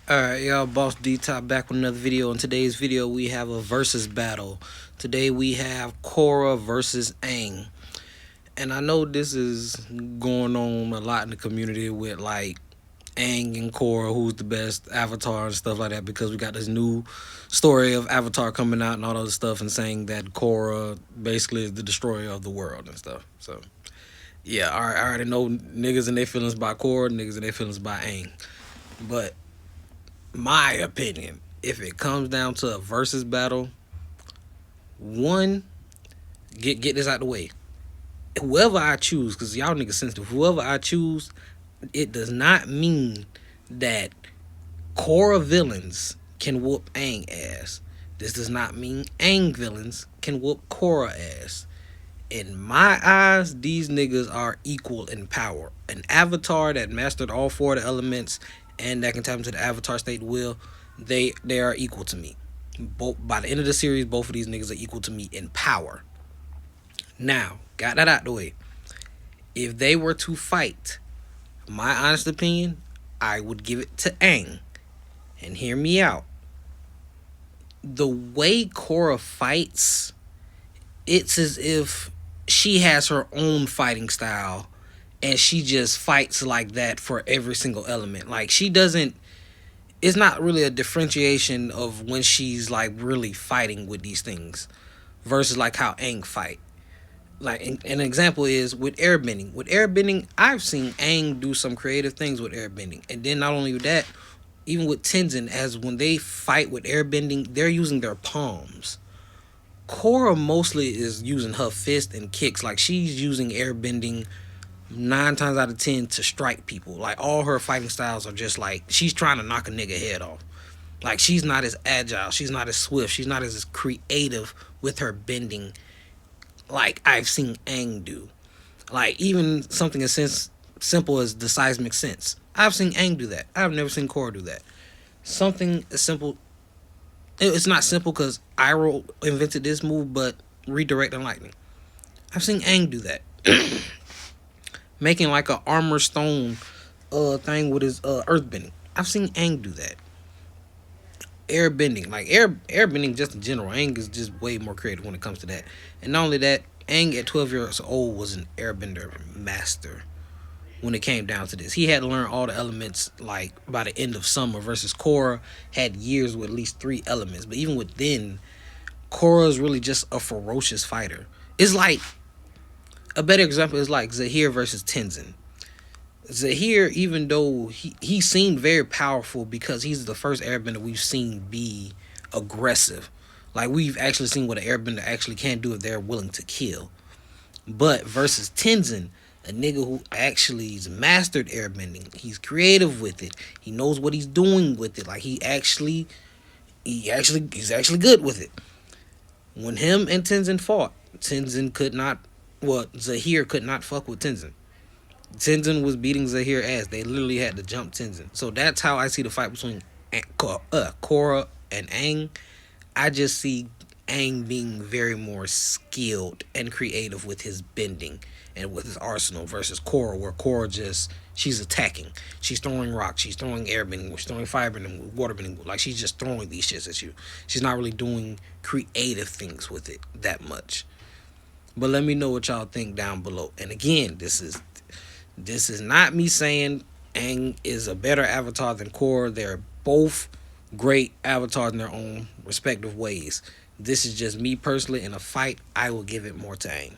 Alright, y'all, Boss D Top back with another video. In today's video, we have a versus battle. Today, we have Korra versus Aang. And I know this is going on a lot in the community with like Aang and Korra, who's the best Avatar and stuff like that, because we got this new story of Avatar coming out and all other stuff, and saying that Korra basically is the destroyer of the world and stuff. So, yeah, I already know niggas and their feelings by Korra, niggas and their feelings by Aang. But my opinion, if it comes down to a versus battle, one, get this out the way. Whoever I choose, because y'all niggas sensitive, whoever I choose, it does not mean that Korra villains can whoop Aang ass. This does not mean Aang villains can whoop Korra ass. In my eyes, these niggas are equal in power. An avatar that mastered all four of the elements and that can tap into the avatar state will, they are equal to me. Both by the end of the series, both of these niggas are equal to me in power. Now, got that out the way. If they were to fight, my honest opinion, I would give it to Aang. And hear me out. The way Korra fights, it's as if she has her own fighting style and she just fights like that for every single element. Like, she doesn't, it's not really a differentiation of when she's like really fighting with these things versus like how Aang fight. Like, an example is with airbending. With airbending, I've seen Aang do some creative things with airbending. And then not only with that, even with Tenzin, as when they fight with airbending, they're using their palms. Korra mostly is using her fist and kicks. Like, she's using airbending 9 times out of 10 to strike people. Like, all her fighting styles are just like she's trying to knock a nigga head off. Like, she's not as agile, she's not as swift, she's not as creative with her bending like I've seen Aang do. Like, even something as simple as the seismic sense, I've seen Aang do that. I've never seen Korra do that. Something as simple, it's not simple because Iroh invented this move, but redirecting lightning, I've seen Aang do that. Making like a armor stone thing with his earth bending, I've seen Aang do that. Airbending, like airbending just in general, Aang is just way more creative when it comes to that. And not only that, Aang at 12 years old was an airbender master. When it came down to this, he had to learn all the elements like by the end of summer, versus Korra had years with at least 3 elements. But even within, Korra is really just a ferocious fighter. It's like, a better example is like Zahir versus Tenzin. Zahir, even though he seemed very powerful because he's the first airbender we've seen be aggressive. Like, we've actually seen what an airbender actually can do if they're willing to kill. But versus Tenzin, a nigga who actually is mastered airbending, he's creative with it, he knows what he's doing with it. Like, he's actually good with it. When him and Tenzin fought, Tenzin could not, well, Zahir could not fuck with Tenzin. Tenzin was beating Zahir ass. They literally had to jump Tenzin. So that's how I see the fight between Korra and Aang. I just see Aang being very more skilled and creative with his bending and with his arsenal, versus Korra, where Korra just, she's attacking. She's throwing rocks. She's throwing airbending. She's throwing firebending, waterbending. Like, she's just throwing these shits at you. She's not really doing creative things with it that much. But let me know what y'all think down below. And again, this is not me saying Aang is a better avatar than Korra. They're both great avatars in their own respective ways. This is just me personally. In a fight, I will give it more to Aang.